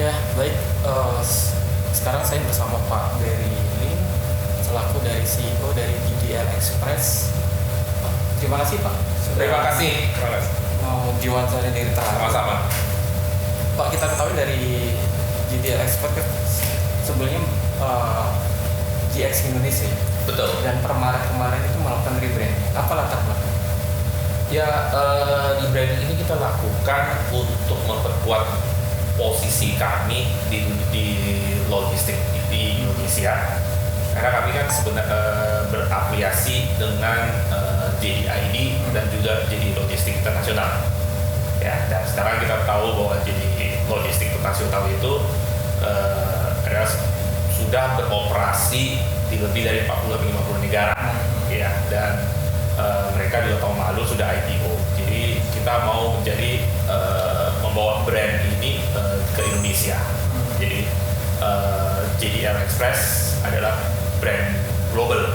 Oke, baik. Sekarang saya bersama Pak Berry Lim selaku dari CEO dari GDL Express. Terima kasih Pak. Terima kasih. Mau diwawancara dari Tahan. Sama-sama. Pak, kita ketahui dari GDL Express sebelumnya GX Indonesia. Betul. Dan kemarin itu melakukan rebranding. Apa latar belakang? Ya, rebranding ini kita lakukan untuk memperkuat posisi kami di logistik di Indonesia, karena kami kan sebenarnya berafiliasi dengan JDID dan juga JD Logistik Internasional. Ya, dan sekarang kita tahu bahwa JD Logistik Internasional itu adalah sudah beroperasi di lebih dari 40-50 negara, ya, dan mereka 2 tahun lalu sudah IPO. Jadi kita mau menjadi membawa brand ini ke Indonesia. Jadi GDL Express adalah brand global.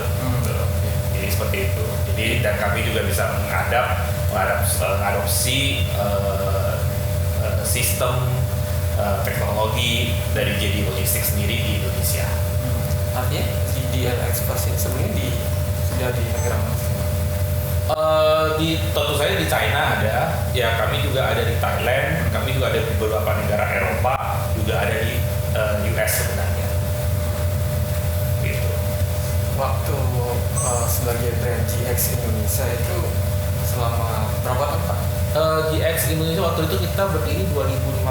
Jadi seperti itu. Jadi dan kami juga bisa mengadopsi sistem teknologi dari JD Logistik sendiri di Indonesia. Artinya GDL Express ini sebelumnya sudah di negara mana? Tentu saja di China ada, ya kami juga ada di Thailand, kami juga ada di beberapa negara Eropa, juga ada di US sebenarnya. Gitu. Waktu sebagai brand GX Indonesia itu selama berapa tahun Pak? GX Indonesia waktu itu kita berdiri 2015.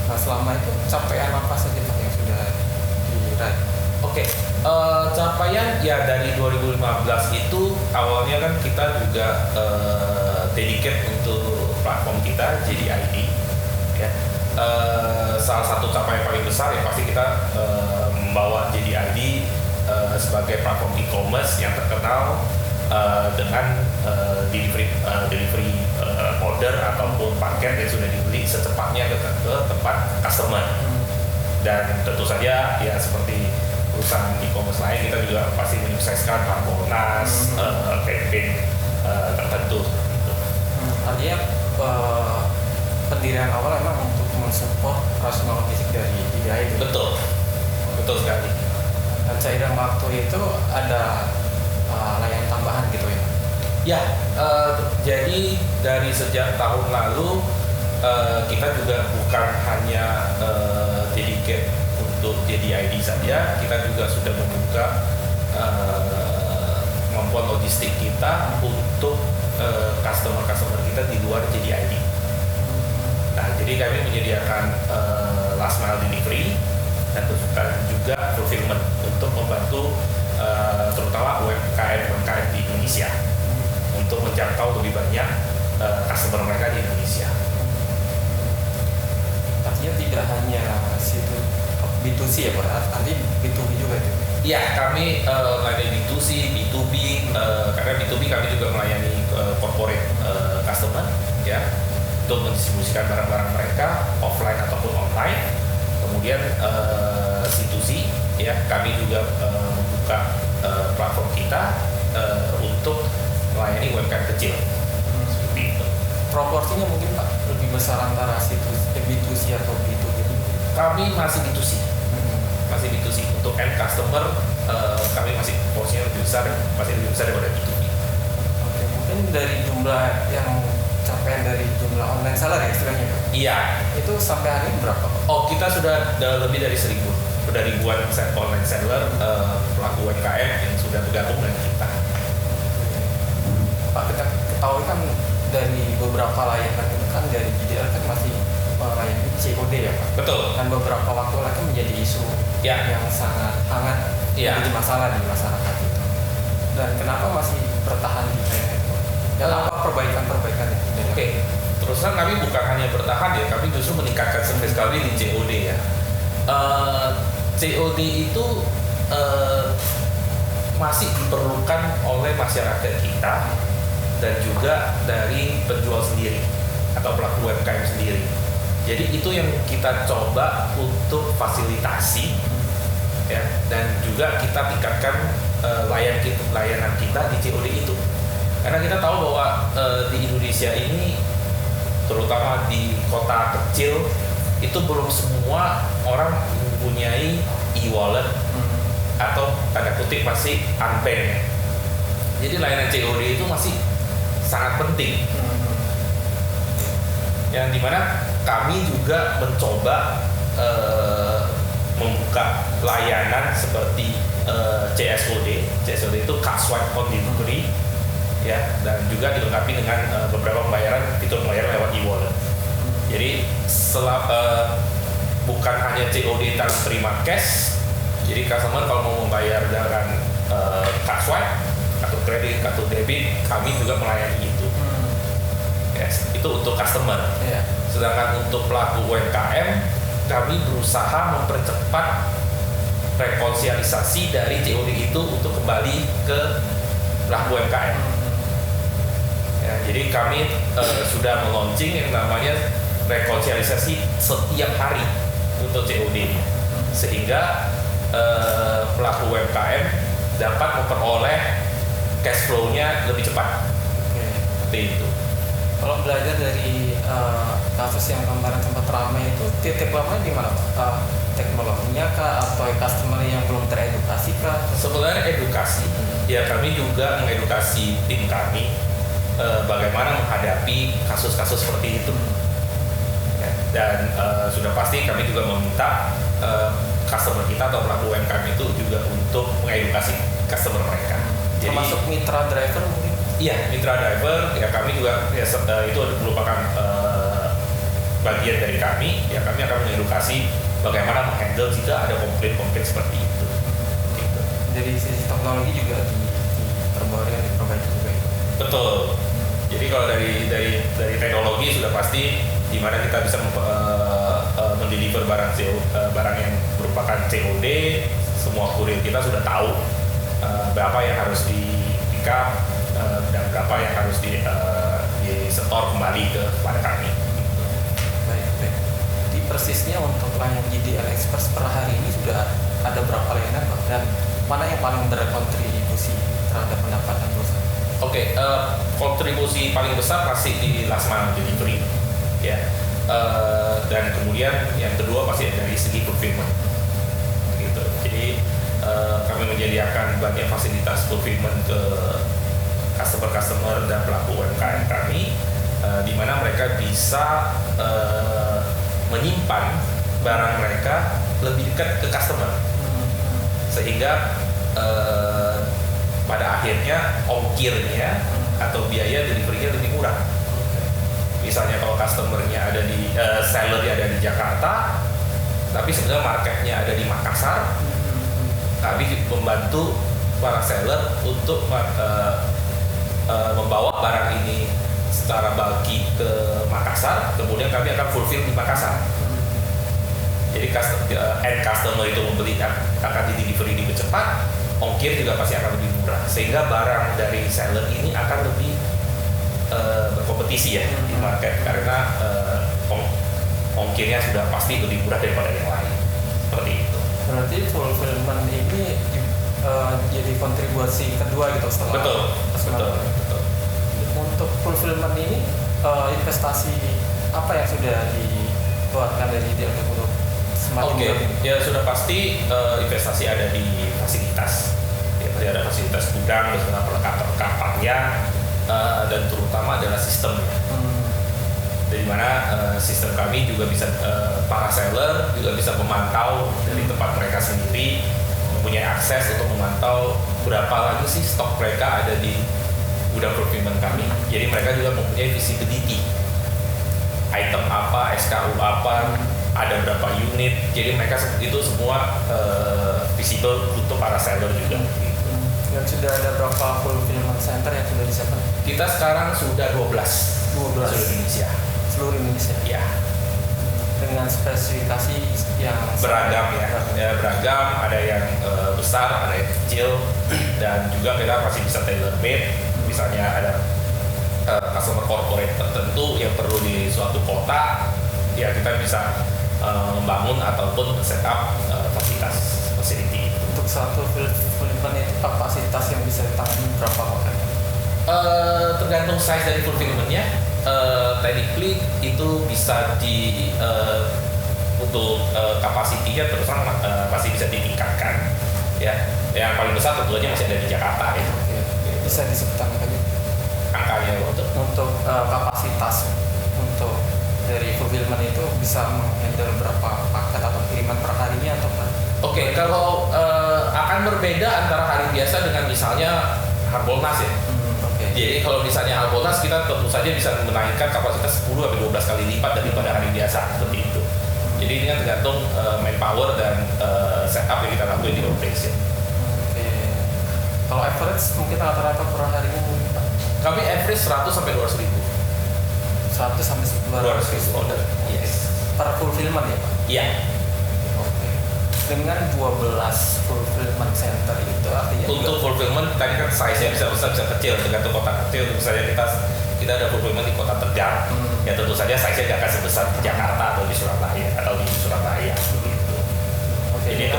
Nah selama itu capaian apa saja Pak yang sudah diraih? Oke. Capaian ya dari 2015 itu awalnya kan kita juga dedicate untuk platform kita JDID, ya. Salah satu capaian paling besar ya pasti kita membawa JDID sebagai platform e-commerce yang terkenal dengan delivery order ataupun paket yang sudah dibeli secepatnya ke tempat customer. Dan tentu saja ya seperti perusahaan e-commerce lain, kita juga pasti menyukseskan Harbolnas, campaign tertentu. Artinya pendirian awal memang untuk mensupport operasional logistik dari GDI itu. Betul sekali. Dan seiring waktu itu ada layanan tambahan gitu ya? Ya, jadi dari sejak tahun lalu kita juga bukan hanya dedicate untuk JDID saja, kita juga sudah membuka kemampuan logistik kita untuk customer kita di luar JDID. Nah, jadi kami menyediakan last mile delivery dan juga fulfillment untuk membantu terutama UMKM di Indonesia untuk menjangkau lebih banyak customer mereka di Indonesia. Artinya tidak hanya situ B2C ya Pak, artinya B2B juga itu? Iya, kami melayani B2C, B2B, karena B2B kami juga melayani corporate customer, ya, untuk mendistribusikan barang-barang mereka offline ataupun online. Kemudian C2C, ya, kami juga membuka platform kita untuk melayani UMKM kecil. Seperti itu. Proporsinya mungkin Pak lebih besar antara B2C atau B2B? Kami masih B2C. Masih B2C. Untuk end customer kami masih porsinya lebih besar daripada B2B. Oke, mungkin dari jumlah yang capaian dari jumlah online seller ya istilahnya Pak? Iya. Itu sampai hari ini berapa Pak? Oh, kita sudah lebih dari 1.000 ribuan online seller pelaku UMKM yang sudah bergabung dengan kita. Pak, kita ketahui kan dari beberapa layanan itu kan dari GDL kan masih melayani COD ya Pak? Betul. Dan beberapa waktu lagi menjadi isu yang sangat hangat menjadi masalah di masyarakat itu. Dan kenapa masih bertahan di layanan itu? Dan apa perbaikan-perbaikan itu? Oke. Terus terang kami bukan hanya bertahan ya, kami justru meningkatkan service kami di COD ya. COD itu masih diperlukan oleh masyarakat kita dan juga dari penjual sendiri atau pelaku UMKM sendiri. Jadi itu yang kita coba untuk fasilitasi, ya, dan juga kita tingkatkan layanan kita di COD itu. Karena kita tahu bahwa di Indonesia ini, terutama di kota kecil, itu belum semua orang mempunyai e-wallet atau tanda kutip masih unban ya. Jadi layanan COD itu masih sangat penting. Yang dimana kami juga mencoba membuka layanan seperti CSOD. CSOD itu Cash Swipe on Delivery ya, dan juga dilengkapi dengan beberapa pembayaran, fitur pembayaran lewat e-wallet. Jadi bukan hanya COD tanpa terima cash. Jadi customer kalau mau membayar dengan Cash Swipe, kartu kredit, kartu debit, kami juga melayani itu. Yes, itu untuk customer. Sedangkan untuk pelaku UMKM, kami berusaha mempercepat rekonsiliasi dari COD itu untuk kembali ke pelaku UMKM. Ya, jadi kami sudah meluncing yang namanya rekonsiliasi setiap hari untuk COD, sehingga pelaku UMKM dapat memperoleh cash flow-nya lebih cepat. Seperti itu. Kalau belajar dari kasus yang kemarin sempat ramai itu, titik lemahnya di mana, Pak? Teknologinya kah atau customer yang belum teredukasi kah? Sebenarnya edukasi. Ya, kami juga mengedukasi tim kami bagaimana menghadapi kasus-kasus seperti itu. Ya, dan sudah pasti kami juga meminta customer kita atau pelaku UMKM itu juga untuk mengedukasi customer mereka. Jadi, termasuk mitra driver mungkin? Iya, mitra driver ya, kami juga ya, itu merupakan bagian dari kami. Ya, kami akan mengedukasi bagaimana menghandle jika ada komplain-komplain seperti itu. Gitu. Dari sisi teknologi juga diperbaiki juga. Betul. Jadi kalau dari teknologi sudah pasti di mana kita bisa mendeliver barang yang merupakan COD, semua kurir kita sudah tahu berapa yang harus di pick up dan berapa yang harus disetor kembali kepada kami. Baik. Di persisnya untuk layanan GDL Express per hari ini sudah ada berapa layanan, Pak? Dan mana yang paling berkontribusi terhadap pendapatan perusahaan? Oke, kontribusi paling besar pasti di last mile delivery, ya. Dan kemudian yang kedua pasti dari segi fulfillment, gitu. Jadi kami menyediakan banyak fasilitas fulfillment ke customer dan pelaku UMKM kami, di mana mereka bisa menyimpan barang mereka lebih dekat ke customer, sehingga pada akhirnya ongkirnya atau biaya delivery-nya lebih murah. Misalnya kalau customernya ada di sellernya ada di Jakarta, tapi sebenarnya marketnya ada di Makassar, kami membantu para seller untuk membawa barang ini secara bulky ke Makassar, kemudian kami akan fulfill di Makassar. Jadi end customer itu membeli akan di-delivery lebih cepat, ongkir juga pasti akan lebih murah, sehingga barang dari seller ini akan lebih berkompetisi ya di market, karena ongkirnya sudah pasti lebih murah daripada yang lain. Seperti itu. Berarti fulfillment ini jadi kontribusi kedua gitu setelah. Betul. Untuk fulfillment ini investasi apa yang sudah dikeluarkan dari dia untuk semakin ya sudah pasti investasi ada di fasilitas. Ya, ada fasilitas gudang beserta perlengkapannya, dan terutama adalah sistemnya. Dari mana sistem kami juga bisa para seller juga bisa memantau dari tempat mereka sendiri, mempunyai akses untuk memantau berapa lagi sih stok mereka ada di gudang fulfillment kami. Jadi mereka juga mempunyai visibility, item apa, SKU apa, ada berapa unit. Jadi mereka itu semua visible untuk para seller juga. Dan sudah ada berapa fulfillment center yang sudah disiapkan? Kita sekarang sudah 12 seluruh Indonesia. Ya. Dengan spesifikasi yang beragam ya, beragam. Ada yang besar, ada yang kecil, dan juga kita masih bisa tailor made. Misalnya ada customer corporate tertentu yang perlu di suatu kota, ya kita bisa membangun ataupun setup fasilitas facility. Untuk satu fulfillment itu kapasitas yang bisa ditangani berapa orang? Tergantung size dari fulfillmentnya. Technically itu bisa untuk kapasitinya terus terang masih bisa ditingkatkan ya. Yang paling besar tentunya masih ada di Jakarta ya. Oke. Bisa disebutkan Angkanya untuk kapasitas untuk dari fulfillment itu bisa menghandle berapa paket atau kiriman per harinya atau kan? Oke, kalau akan berbeda antara hari biasa dengan misalnya Harbolnas ya. Jadi kalau misalnya Harbolnas kita tentu saja bisa menaikkan kapasitas 10 sampai 12 kali lipat daripada hari biasa seperti itu. Jadi ini kan tergantung manpower dan setup yang kita lakukan di operation. Oke. Kalau average mungkin rata-rata per harinya mungkin Pak? Kami average 100 sampai 200 ribu. 100 sampai 200 ribu order. Yes. Per fulfillment ya Pak? Iya. Oke. Dengan 12 fulfillment center itu artinya Untuk fulfillment tadi kan size-nya bisa besar bisa kecil tergantung kota kecil. Tentu saja kita ada fulfillment di kota Tegal. Ya tentu saja size-nya tidak akan sebesar di Jakarta atau di Surabaya begitu. Oke. Jadi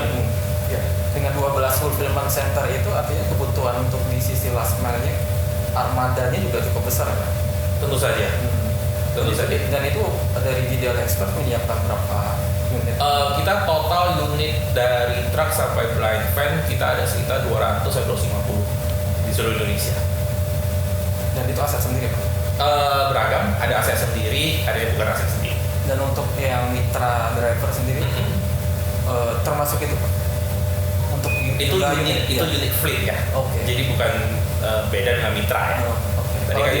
dengan 12 fulfillment center itu artinya kebutuhan untuk di sisi last mile-nya armadanya juga cukup besar kan? Tentu saja. Tentu saja. Dan itu dari GDL Expert menyiapkan berapa unit? Kita total unit dari truk sampai blind van kita ada sekitar 200 sampai 250 di seluruh Indonesia. Dan itu aset sendiri Pak? Beragam, ada aset sendiri, ada yang bukan aset sendiri. Dan untuk yang mitra driver sendiri termasuk itu Pak? Untuk Itu unit fleet ya. Oke. Jadi bukan beda dengan mitra ya. Oke. Tadi kan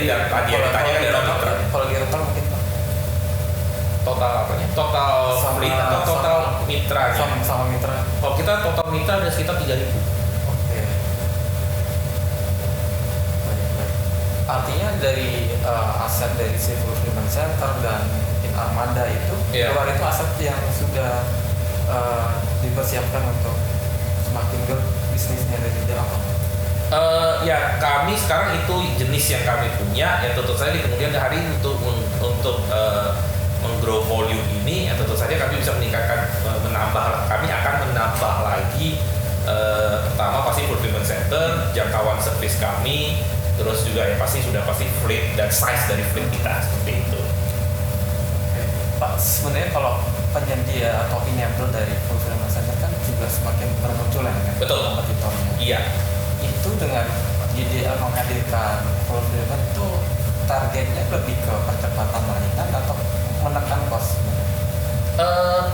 dia ditanya adalah mitra. Kalau di rental mungkin Pak? Total apanya? Total fleet atau total mitra? Sama mitra. Kalau kita total mitra ada sekitar 3.000. Oke. Baik. Artinya dari aset dari si fulfillment center dan mungkin armada itu luar itu aset yang sudah dipersiapkan untuk semakin bisnisnya dari dalam. Ya kami sekarang itu jenis yang kami punya ya tentu saja di kemudian hari untuk menggrow volume ini ya tentu saja kami bisa meningkatkan kami akan menambah lagi pertama pasti fulfillment center, jangkauan service kami, terus juga ya pasti fleet dan size dari fleet kita seperti itu. Pak, sebenarnya kalau penyedia atau enable dari fulfillment center kan juga semakin bermunculan kan? Betul. Kompetitornya. Iya. Itu dengan GDL menghadirkan fulfillment itu targetnya lebih ke percepatan layanan atau menekan cost?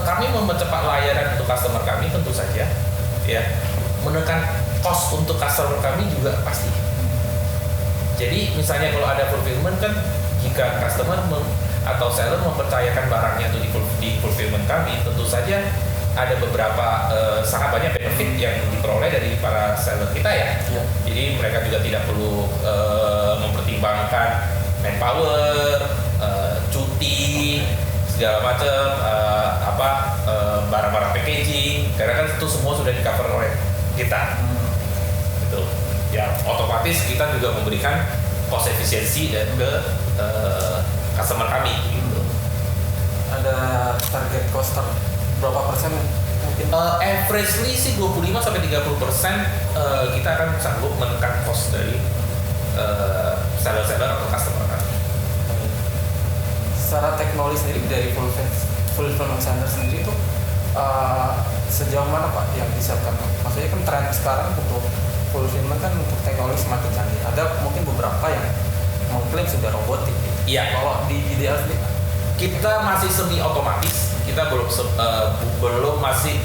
Kami mempercepat layanan untuk customer kami tentu saja, ya. Menekan cost untuk customer kami juga pasti. Jadi misalnya kalau ada fulfillment kan, jika customer atau seller mempercayakan barangnya itu di fulfillment kami, tentu saja ada beberapa sangat banyak benefit yang diperoleh dari para seller kita ya. Jadi mereka juga tidak perlu mempertimbangkan manpower, cuti, segala macam barang-barang packaging, karena kan itu semua sudah di cover oleh kita. Gitu. Ya otomatis kita juga memberikan cost efisiensi dan ke customer kami. Gitu. Ada target cost berapa persen mungkin? Averagely sih 25-30% kita akan sanggup menekan cost dari seller-seller atau customer kami. Secara teknologi sendiri dari fulfillment center sendiri itu sejauh mana Pak yang disiapkan? Maksudnya kan tren sekarang untuk fulfillment kan untuk teknologi semakin canggih. Ada mungkin beberapa yang mengklaim sudah robotik. Iya. Kalau di IDL sendiri kita masih semi otomatis. Kita belum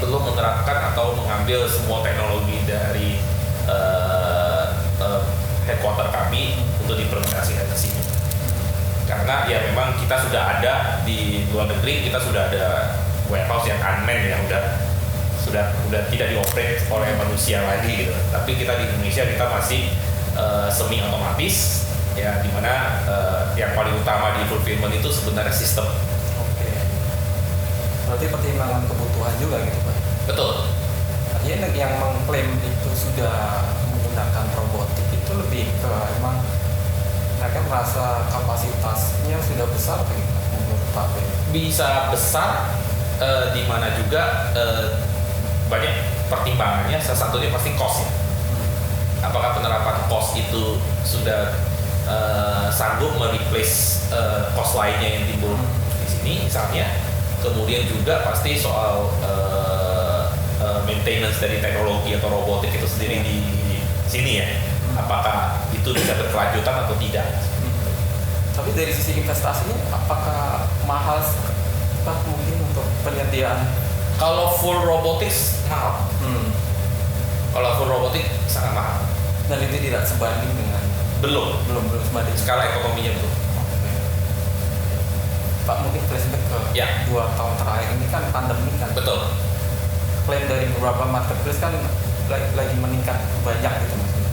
menerapkan atau mengambil semua teknologi dari headquarter kami untuk diimplementasikan ke sini. Karena ya memang kita sudah ada di luar negeri, kita sudah ada warehouse yang unmanned ya sudah tidak dioperate oleh manusia lagi gitu. Tapi kita di Indonesia kita masih semi otomatis ya, dimana yang paling utama di fulfillment itu sebenarnya sistem. Oke. Berarti pertimbangan kebutuhan juga gitu Pak? Betul. Artinya yang mengklaim itu sudah menggunakan robotik itu lebih ke emang mereka merasa kapasitasnya sudah besar menurut Pak B? Bisa besar, di mana juga banyak pertimbangannya. Salah satunya pasti cost ya. Apakah penerapan cost itu sudah sanggup mereplace cost lainnya yang timbul di sini misalnya, kemudian juga pasti soal maintenance dari teknologi atau robotik itu sendiri di sini ya, apakah itu bisa berkelanjutan atau tidak. Tapi dari sisi investasinya, apakah mahal mungkin untuk penyediaan? Kalau full robotics mahal. Kalau full robotik sangat mahal. Dan itu tidak sebanding dengan Belum sebanding. skala ekonominya belum. Pak, mungkin flashback ke Ya. 2 tahun terakhir ini kan pandemi kan. Betul. Klaim dari beberapa marketplace kan lagi meningkat banyak gitu maksudnya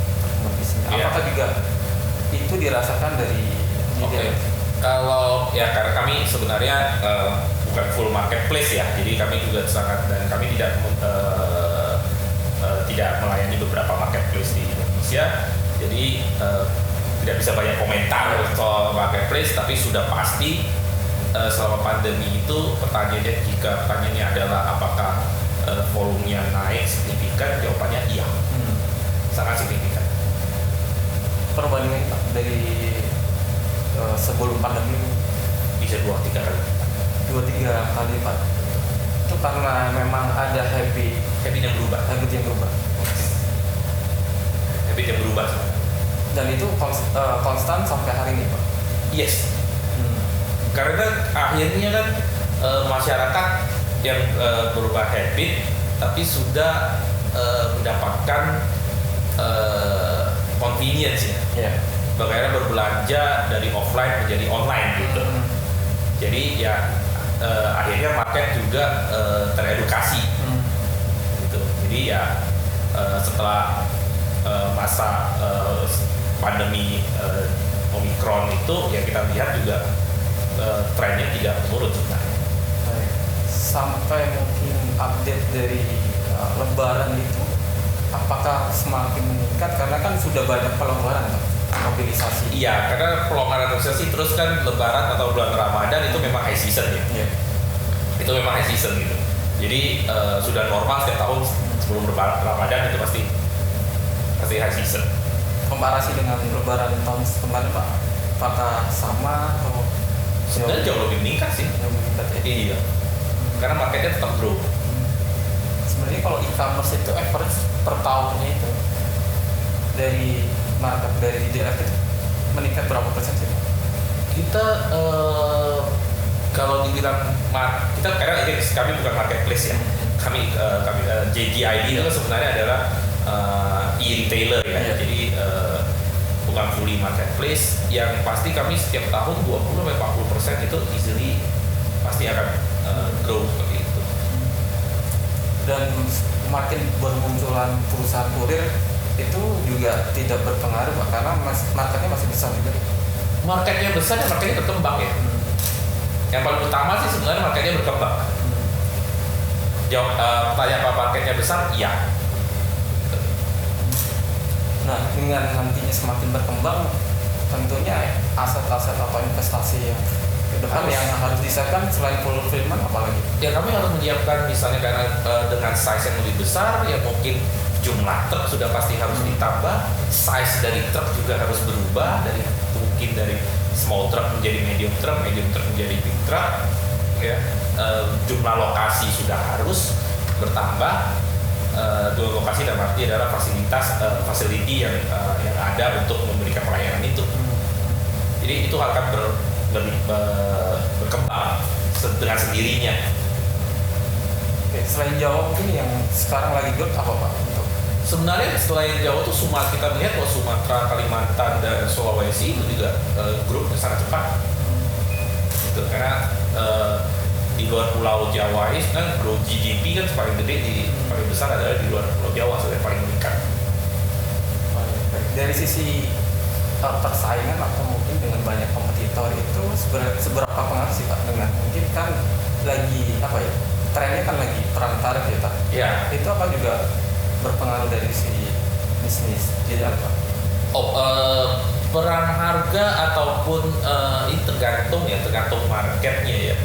bisnisnya. Iya. Apakah juga itu dirasakan dari Oke. Kalau ya karena kami sebenarnya bukan full marketplace ya, jadi kami juga sangat dan kami tidak melayani beberapa marketplace di Indonesia, jadi tidak bisa banyak komentar soal marketplace, tapi sudah pasti selama pandemi itu jika pertanyaannya adalah apakah volumenya naik signifikan, jawabannya iya, sangat signifikan. Perbandingan Pak, dari sebelum pandemi Bisa 2-3 kali. 2-3 kali Pak. Itu karena memang ada habit Habit yang berubah. yang berubah. Habit yang berubah sebenarnya. Dan itu konstan sampai hari ini Pak. Yes. Karena akhirnya kan masyarakat yang berubah habit tapi sudah mendapatkan convenience ya. Iya. Bagaimana berbelanja dari offline menjadi online gitu. Jadi ya akhirnya market juga teredukasi gitu. Jadi ya setelah masa pandemi Omicron itu ya kita lihat juga trennya tidak menurun sebenarnya. Baik. Sampai mungkin update dari Lebaran itu, apakah semakin meningkat karena kan sudah banyak pelonggaran Pak, mobilisasi. Iya, karena pelonggaran mobilisasi terus kan Lebaran atau bulan Ramadan itu memang high season ya. Iya. Itu memang high season gitu. Jadi sudah normal setiap tahun sebelum Ramadan itu pasti high season. Komparasi dengan Lebaran tahun kemarin Pak, apakah sama atau Sebenarnya jauh lebih meningkat sih. jauh meningkat ya? Iya. Karena marketnya tetap grow. Sebenarnya kalau e-commerce itu average per tahunnya itu dari market dari DDF itu meningkat berapa persen sih Pak? Kita kalau dibilang kita karena ini kami bukan marketplace ya. Kami JGID itu sebenarnya adalah e-retailer ya. Iya. Jadi bukan fully marketplace. Yang pasti kami setiap tahun 20-40% itu easily pasti akan grow seperti itu. Dan makin bermunculan perusahaan kurir itu juga tidak berpengaruh Pak, karena marketnya masih besar juga. Marketnya besar dan marketnya berkembang ya. Yang paling utama sih sebenarnya marketnya berkembang. Jawab pertanyaan apa marketnya besar? Iya. Nah, dengan nantinya semakin berkembang, tentunya aset-aset atau investasi yang ke depan yang harus disiapkan selain fulfillment apalagi? Ya kami harus menyiapkan misalnya karena dengan size yang lebih besar ya mungkin jumlah truk sudah pasti harus ditambah, size dari truk juga harus berubah mungkin dari small truck menjadi medium truck menjadi big truck ya. Jumlah lokasi sudah harus bertambah. Dua lokasi dalam arti adalah facility yang ada untuk memberikan pelayanan itu. Jadi itu akan berkembang dengan sendirinya. Oke, selain Jawa mungkin yang sekarang lagi growth apa Pak? Untuk Sebenarnya selain Jawa tuh kita lihat bahwa Sumatera, Kalimantan dan Sulawesi itu juga growth sangat cepat. Gitu, karena di luar Pulau Jawa ini kan growth GDP kan paling gede paling besar adalah di luar Pulau Jawa, sudah paling meningkat. dari sisi persaingan atau mungkin dengan banyak kompetitor itu seberapa pengaruh sih Pak dengan mungkin kan lagi apa ya trennya kan lagi perang tarif ya Pak? Ya. Itu apa juga berpengaruh dari sisi bisnis jadi apa? Perang harga ataupun ini tergantung marketnya ya.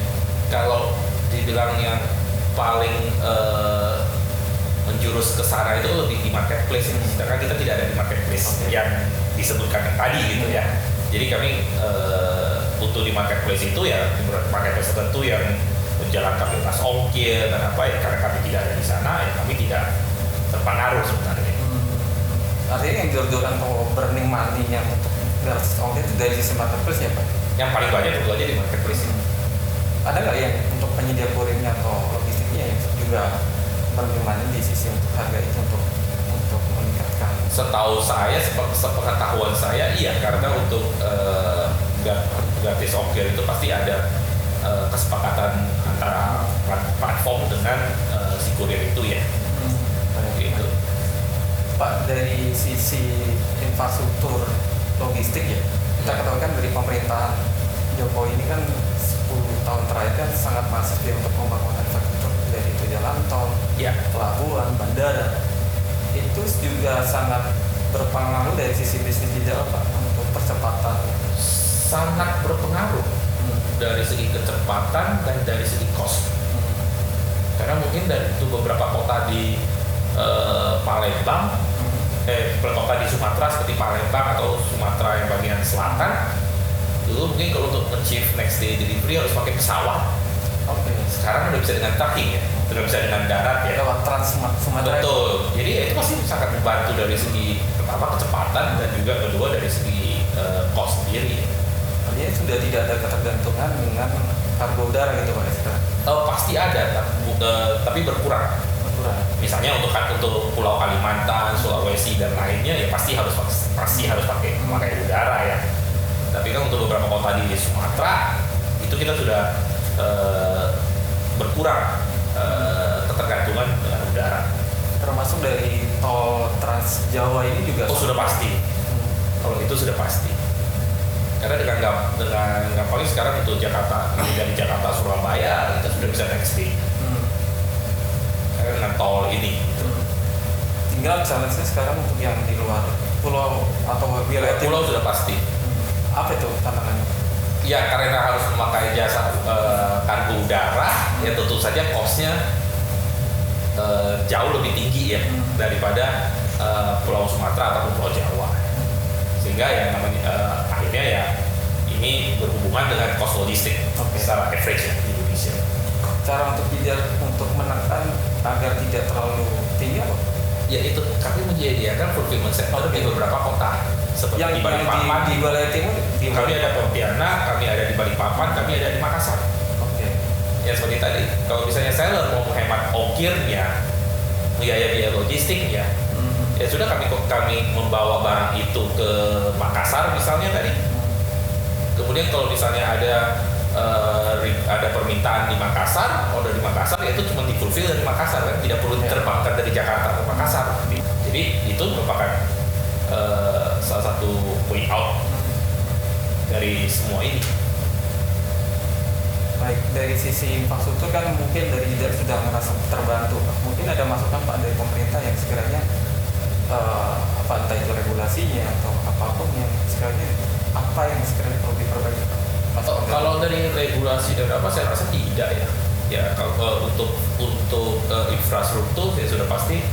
Kalau dibilang yang paling menjurus ke sana itu lebih di marketplace, karena kita tidak ada di marketplace yang disebutkan tadi gitu ya. Jadi kami untuk di marketplace itu ya marketplace tertentu yang menjalankan bebas ongkir dan apa ya, karena kami tidak ada di sana ya kami tidak terpengaruh sebenarnya. Artinya yang jor-joran atau burning money-nya untuk gratis ongkir itu dari sisi marketplace ya Pak? Yang paling banyak tentu aja di marketplace. Ada nggak yang untuk penyedia kurirnya atau logistiknya yang juga burning money di sisi untuk harga itu untuk meningkatkan? Setahu saya, sepengetahuan saya iya, karena untuk gratis ongkir itu pasti ada kesepakatan antara platform dengan si kurir itu ya. Gitu. Pak, dari sisi infrastruktur logistik ya, kita ketahui kan dari pemerintahan Jokowi ini kan 10 tahun terakhir kan sangat masif ya untuk pembangunan infrastruktur, dari itu jalan tol, pelabuhan, bandara. Itu juga sangat berpengaruh dari sisi bisnis tidak Pak untuk percepatan. Sangat berpengaruh dari segi kecepatan dan dari segi cost. Karena mungkin dari itu beberapa kota di Palembang, kota di Sumatera seperti Palembang atau Sumatera yang bagian selatan, dulu mungkin kalau untuk achieve next day delivery harus pakai pesawat. Sekarang udah bisa dengan trucking ya, udah bisa dengan darat ya. Lewat Trans Sumatera. Betul. Jadi itu pasti sangat membantu dari segi pertama kecepatan dan juga kedua dari segi cost sendiri. Artinya sudah tidak ada ketergantungan dengan kargo udara gitu Pak sekarang. Pasti ada, tapi berkurang. Misalnya untuk Pulau Kalimantan, Sulawesi dan lainnya ya pasti harus pakai udara ya. Tapi kan untuk beberapa kota di Sumatera itu kita sudah berkurang ketergantungan dengan udara. Termasuk dari tol Trans Jawa ini juga. Sudah pasti. Kalau itu sudah pasti. Karena dengan gampangnya sekarang untuk Jakarta, dari Jakarta Surabaya kita sudah bisa next day. Karena dengan tol ini. Tinggal challenge-nya sekarang untuk yang di luar pulau atau wilayah pulau sudah pasti. Apa itu tantangannya? Ya karena harus memakai jasa kargo udara, ya tentu saja cost-nya jauh lebih tinggi ya daripada Pulau Sumatera ataupun Pulau Jawa. Sehingga ya namanya akhirnya ya ini berhubungan dengan cost logistik secara average ya, di Indonesia. Cara untuk menekan agar tidak terlalu tinggi apa? Ya itu kami menyediakan fulfillment center di beberapa kota seperti yang di Balikpapan, di wilayah timur. Kami ada Pontianak, kami ada di Balikpapan, kami ada di Makassar. Ya seperti tadi, kalau misalnya seller mau menghemat ongkirnya, biaya logistiknya, ya sudah kami membawa barang itu ke Makassar misalnya tadi. Kemudian kalau misalnya ada permintaan di Makassar, order di Makassar, ya itu cuma difulfill dari Makassar kan, tidak perlu diterbangkan dari Jakarta ke Makassar. Jadi itu merupakan salah satu way out dari semua ini. Baik, dari sisi infrastruktur kan mungkin dari IDAR sudah merasa terbantu. Mungkin ada masukan Pak dari pemerintah yang sekiranya entah itu regulasinya atau apapun yang sekiranya perlu diperbaiki. Kalau dari regulasi dan apa saya rasa tidak ya. Ya kalau untuk infrastruktur ya sudah pasti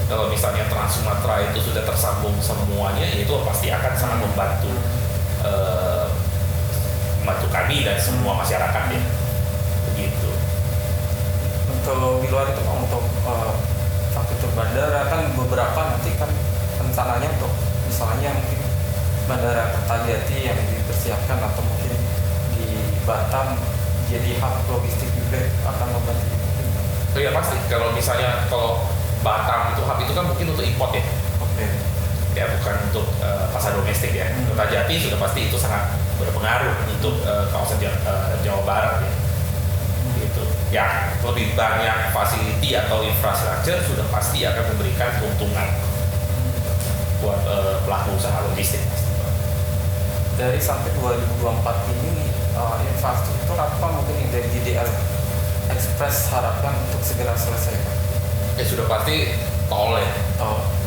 kalau misalnya Trans Sumatera itu sudah tersambung semuanya, ya itu pasti akan sangat membantu kami dan semua masyarakat ya. Begitu. Untuk di luar itu untuk infrastruktur bandara kan beberapa nanti kan rencananya untuk misalnya mungkin Bandara Kertajati yang dipersiapkan atau mungkin di Batam jadi hub logistik juga akan membantu. Ya pasti kalau Batam itu hub itu kan mungkin untuk import ya. Ya bukan untuk pasar domestik ya. Kertajati sudah pasti itu sangat berpengaruh untuk kawasan Jawa Barat ya. Gitu. Ya lebih banyak fasiliti atau infrastruktur sudah pasti akan memberikan keuntungan buat pelaku usaha logistik. Dari sampai 2024 ini infrastruktur apa mungkin yang dari GDL Express harapkan untuk segera selesai Pak? Ya sudah pasti tol ya.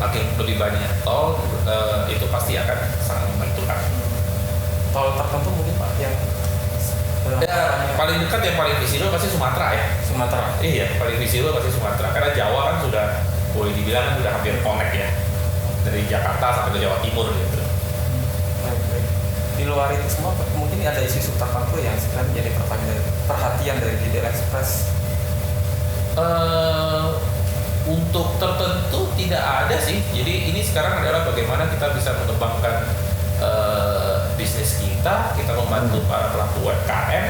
Makin lebih banyak tol itu pasti akan sangat membantukan. Tol tertentu mungkin Pak yang paling dekat yang paling visible pasti Sumatera ya. Sumatera. Iya, paling visible pasti Sumatera. Karena Jawa kan sudah boleh dibilang kan sudah hampir connect ya. Dari Jakarta sampai ke Jawa Timur gitu. Di luar itu semua mungkin mungkin ada isu tertentu yang sebenarnya menjadi perhatian dari Digital Express. Untuk tertentu tidak ada sih. Jadi ini sekarang adalah bagaimana kita bisa mengembangkan bisnis kita membantu para pelaku UMKM.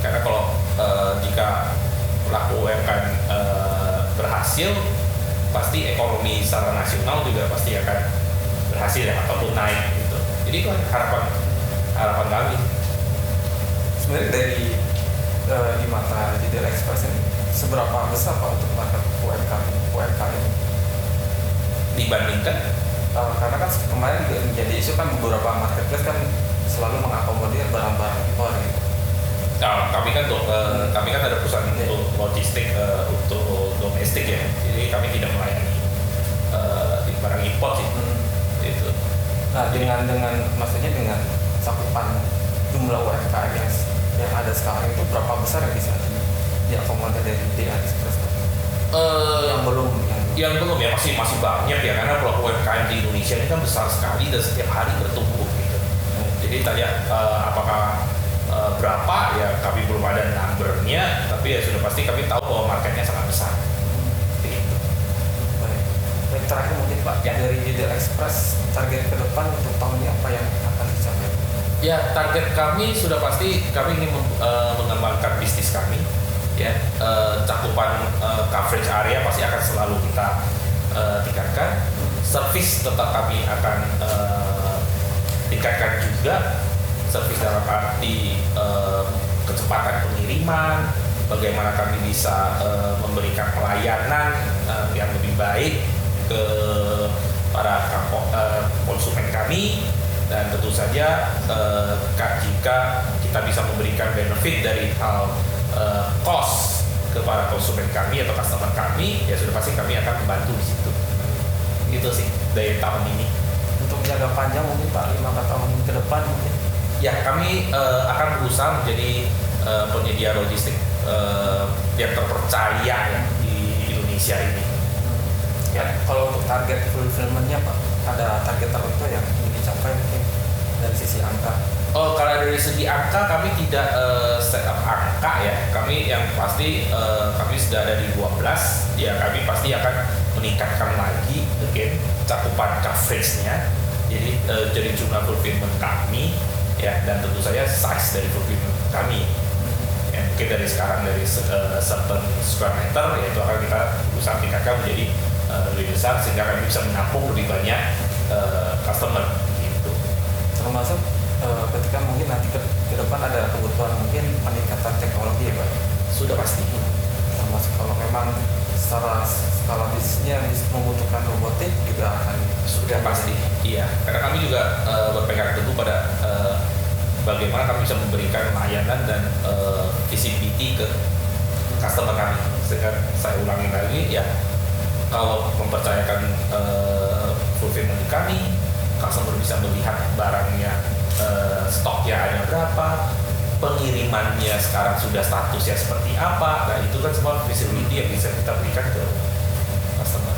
Karena kalau jika pelaku UMKM berhasil, pasti ekonomi secara nasional juga pasti akan berhasil ya, ataupun naik gitu. Jadi itu harapan kami. Sebenarnya dari di mata Digital Express ini seberapa besar Pak untuk market UMKM Dibandingkan karena kan kemarin juga menjadi isu kan beberapa marketplace kan selalu mengakomodir barang-barang impor gitu. Nah, kami kan ada perusahaan untuk logistik untuk domestik ya, jadi kami tidak melayani di barang impor sih. Itu. Nah dengan maksudnya dengan cakupan jumlah UMKM yang ada sekarang itu berapa besar yang bisa diakomodir dari Digital Express? Yang belum ya, masih banyak ya, karena pelaku UMKM di Indonesia ini kan besar sekali dan setiap hari bertumbuh gitu. Jadi tanya apakah berapa ya, kami belum ada numbernya, tapi ya sudah pasti kami tahu bahwa marketnya sangat besar. Gitu. Baik, terakhir mungkin Pak, dari Digital Express target ke depan untuk tahun ini apa yang akan dicapai? Ya, target kami sudah pasti kami ingin mengembangkan bisnis kami. Ya, cakupan coverage area pasti akan selalu kita tingkatkan. Service tetap kami akan tingkatkan juga. Service dalam arti kecepatan pengiriman, bagaimana kami bisa memberikan pelayanan yang lebih baik ke para konsumen kami, dan tentu saja jika kita bisa memberikan benefit dari hal cost kepada konsumen kami atau customer kami, ya sudah pasti kami akan membantu di situ. Gitu sih dari tahun ini. Untuk jangka panjang mungkin Pak 5 tahun ke depan mungkin. Ya, kami akan berusaha menjadi penyedia logistik yang terpercaya ya di Indonesia ini. Ya, kalau untuk target fulfillment-nya Pak, ada target tertentu yang ingin dicapai mungkin dari sisi angka? Oh, kalau dari segi angka kami tidak set up angka ya. Kami yang pasti kami sudah ada di 12. Ya, kami pasti akan meningkatkan lagi again cakupan coverage-nya. Jadi jumlah fulfillment kami ya, dan tentu saja size dari fulfillment kami. Ya, mungkin dari sekarang dari certain square meter, yaitu akan kita berusaha tingkatkan menjadi lebih besar sehingga kami bisa menampung lebih banyak customer gitu. Termasuk ketika mungkin nanti ke depan ada kebutuhan mungkin peningkatan teknologi ya Pak? Sudah pasti. Termasuk kalau memang secara skala bisnisnya membutuhkan robotik juga akan sudah pasti. Iya, karena kami juga berpegang teguh pada bagaimana kami bisa memberikan layanan dan visibility ke customer kami. Sehingga saya ulangi lagi ya, kalau mempercayakan fulfillment di kami, customer bisa melihat barangnya stoknya ada berapa, pengirimannya sekarang sudah statusnya seperti apa. Nah, itu kan semua visibility yang bisa kita berikan ke customer.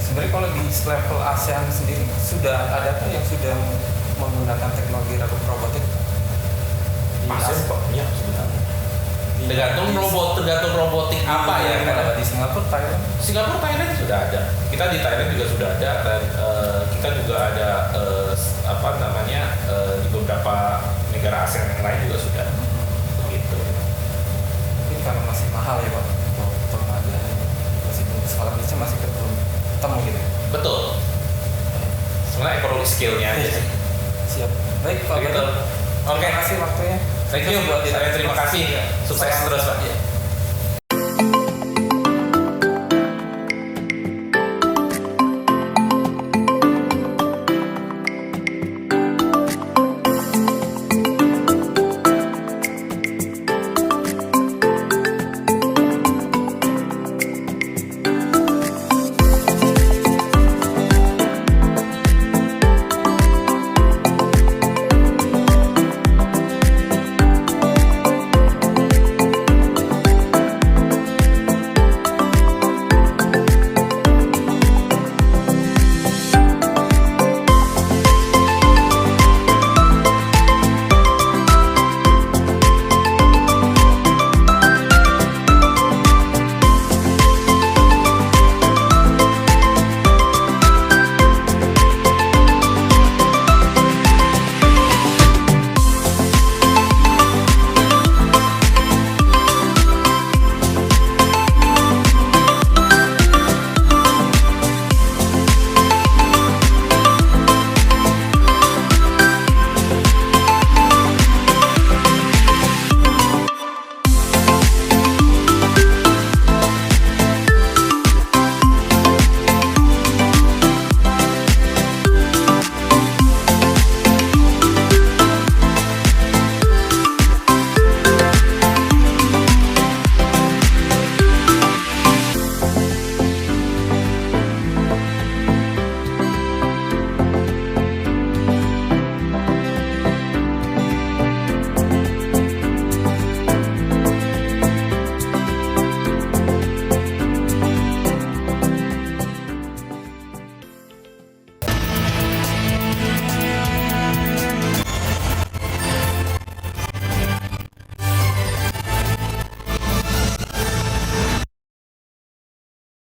Sebenarnya kalau di level ASEAN sendiri sudah ada yang sudah menggunakan teknologi robotik? ASEAN banyak sebenarnya. Tergantung robotik apa ya. Karena di Singapura, Thailand sudah ada. Kita di Thailand juga sudah ada, dan kita juga ada di beberapa negara ASEAN yang lain juga sudah. Begitu. Mungkin karena masih mahal ya Pak, pengadaannya masih belum skala bisnisnya masih belum ketemu gitu. Betul. Sebenarnya ekonomi skill-nya aja sih. Siap. Baik Pak. Oke. Terima kasih waktunya. Thank you. Saya terima kasih. Sukses terus Pak.